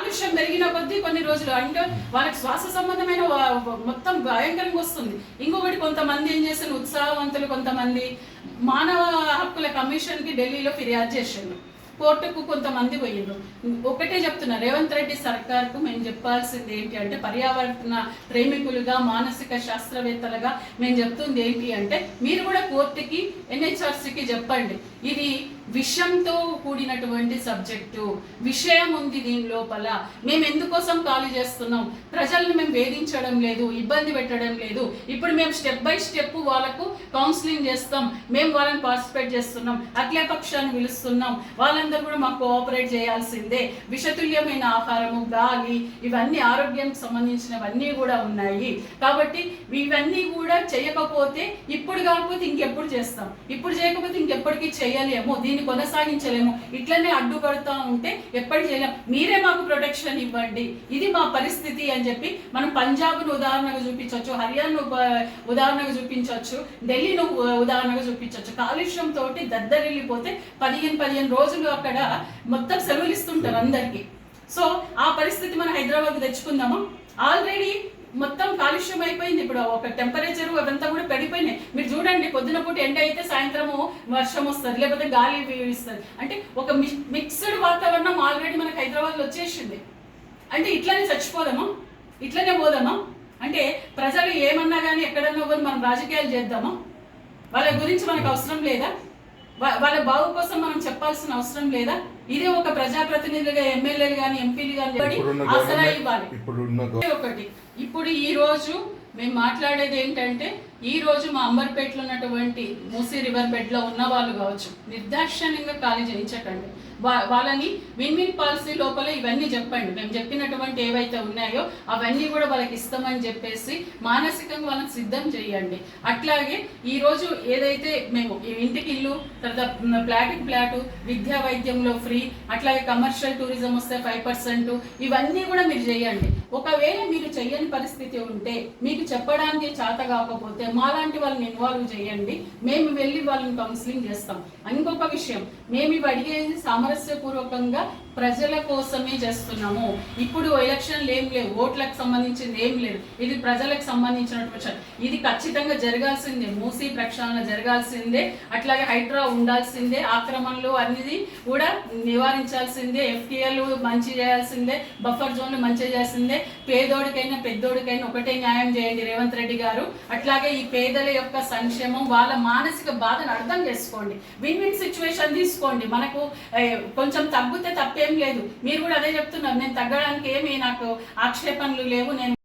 కాలుష్యం పెరిగిన కొద్దీ కొన్ని రోజులు అంటే వాళ్ళకి శ్వాస సంబంధమైన మొత్తం భయంకరంగా వస్తుంది. ఇంకొకటి కొంతమంది ఏం చేసిన ఉత్సాహవంతులు కొంతమంది మానవ హక్కుల కమిషన్కి ఢిల్లీలో ఫిర్యాదు చేసిండ్రు, కోర్టుకు కొంతమంది పోయిండ్రు. ఒకటే చెప్తున్నా, రేవంత్ రెడ్డి సర్కార్కు మేము చెప్పాల్సింది ఏంటి అంటే, పర్యావరణ ప్రేమికులుగా మానసిక శాస్త్రవేత్తలుగా మేము చెప్తుంది ఏంటి అంటే, మీరు కూడా కోర్టుకి ఎన్హెచ్ఆర్సీకి చెప్పండి, ఇది విషయంతో కూడినటువంటి సబ్జెక్టు, విషయం ఉంది దీని లోపల, మేము ఎందుకోసం ఖాళీ చేస్తున్నాం, ప్రజల్ని మేము వేధించడం లేదు, ఇబ్బంది పెట్టడం లేదు. ఇప్పుడు మేము స్టెప్ బై స్టెప్ వాళ్ళకు కౌన్సిలింగ్ చేస్తాం, మేము వాళ్ళని పార్టిసిపేట్ చేస్తున్నాం, అఖిలపక్షాన్ని పిలుస్తున్నాం, వాళ్ళందరూ కూడా మాకు కోఆపరేట్ చేయాల్సిందే. విషతుల్యమైన ఆహారము, గాలి, ఇవన్నీ ఆరోగ్యానికి సంబంధించినవన్నీ కూడా ఉన్నాయి. కాబట్టి ఇవన్నీ కూడా చేయకపోతే ఇప్పుడు కాకపోతే ఇంకెప్పుడు చేస్తాం, ఇప్పుడు చేయకపోతే ఇంకెప్పటికీ చేయలేము, దీన్ని కొనసాగించలేము, ఇట్లనే అడ్డుపడుతూ ఉంటే ఎప్పటికీ చేయలేము, మీరే మాకు ప్రొటెక్షన్ ఇవ్వండి, ఇది మా పరిస్థితి అని చెప్పి మనం పంజాబ్ను ఉదాహరణగా చూపించవచ్చు, హర్యానా ఉదాహరణగా చూపించవచ్చు, ఢిల్లీను ఉదాహరణగా చూపించవచ్చు. కాలుష్యం తోటి దద్దరిల్లిపోతే 15 రోజులు అక్కడ మొత్తం సెలవులు ఇస్తుంటారు అందరికీ. సో ఆ పరిస్థితి మన హైదరాబాద్ తెచ్చుకుందామా? ఆల్రెడీ మొత్తం కాలుష్యం అయిపోయింది. ఇప్పుడు ఒక టెంపరేచర్ అవంతా కూడా పెరిగిపోయినాయి. మీరు చూడండి, పొద్దున పూట ఎండ అయితే సాయంత్రము వర్షం వస్తుంది, లేకపోతే గాలి వీస్తుంది. అంటే ఒక మిక్స్డ్ వాతావరణం ఆల్రెడీ మనకు హైదరాబాద్లో వచ్చేసింది. అంటే ఇట్లనే చచ్చిపోదామా? ఇట్లనే పోదామా? అంటే ప్రజలు ఏమన్నా కానీ ఎక్కడన్నా పోయి మనం రాజకీయాలు చేద్దామా? వాళ్ళ గురించి మనకు అవసరం లేదా? వాళ్ళ బాగు కోసం మనం చెప్పాల్సిన అవసరం లేదా? ఇదే ఒక ప్రజాప్రతినిధులుగా ఎమ్మెల్యేలు కానీ ఎంపీలు కానీ ఆసరా ఇవ్వాలి. ఒకటి ఇప్పుడు ఈ రోజు మేము మాట్లాడేది ఏంటంటే, ఈ రోజు మా అంబర్పేటలో ఉన్నటువంటి మూసీ రివర్ బెడ్లో ఉన్న వాళ్ళు కావచ్చు, నిర్దాక్షిణ్యంగా ఖాళీ చేయించకండి. వాళ్ళని విన్ విన్ పాలసీ లోపల ఇవన్నీ చెప్పండి, మేము చెప్పినటువంటి ఏవైతే ఉన్నాయో అవన్నీ కూడా వాళ్ళకి ఇస్తామని చెప్పేసి మానసికంగా వాళ్ళని సిద్ధం చేయండి. అట్లాగే ఈరోజు ఏదైతే మేము ఇంటికి ఇల్లు, తర్వాత ఫ్లాట్కి ఫ్లాటు, విద్యా వైద్యంలో ఫ్రీ, అట్లాగే కమర్షియల్ టూరిజం వస్తే 5%, ఇవన్నీ కూడా మీరు చేయండి. ఒకవేళ మీరు చెయ్యని పరిస్థితి ఉంటే, మీకు చెప్పడానికి చేత కాకపోతే మాలాంటి వాళ్ళని ఇన్వాల్వ్ చేయండి, మేము వెళ్ళి వాళ్ళని కౌన్సిలింగ్ చేస్తాం. ఇంకొక విషయం, మేము ఇవి అడిగేది సామరస్యపూర్వకంగా ప్రజల కోసమే చేస్తున్నాము. ఇప్పుడు ఎలక్షన్లు ఏం లేవు, ఓట్లకు సంబంధించింది ఏం లేదు, ఇది ప్రజలకు సంబంధించినటువంటి, ఇది ఖచ్చితంగా జరగాల్సిందే, మూసీ ప్రక్షాళన జరగాల్సిందే, అట్లాగే హైడ్రా ఉండాల్సిందే, ఆక్రమణలు అనేది కూడా నివారించాల్సిందే, ఎఫ్టీఎల్ మంచి చేయాల్సిందే, బఫర్ జోన్లు మంచి చేయాల్సిందే, పేదోడికైనా పెద్దోడికైనా ఒకటే న్యాయం చేయండి రేవంత్ రెడ్డి గారు. అట్లాగే ఈ పేదల యొక్క సంక్షేమం, వాళ్ళ మానసిక బాధను అర్థం చేసుకోండి, విన్ విన్ సిచ్యువేషన్ తీసుకోండి. మనకు కొంచెం తగ్గితే తప్పేం లేదు, మీరు కూడా అదే చెప్తున్నారు, నేను తగ్గడానికి ఏమి నాకు ఆక్షేపణలు లేవు, నేను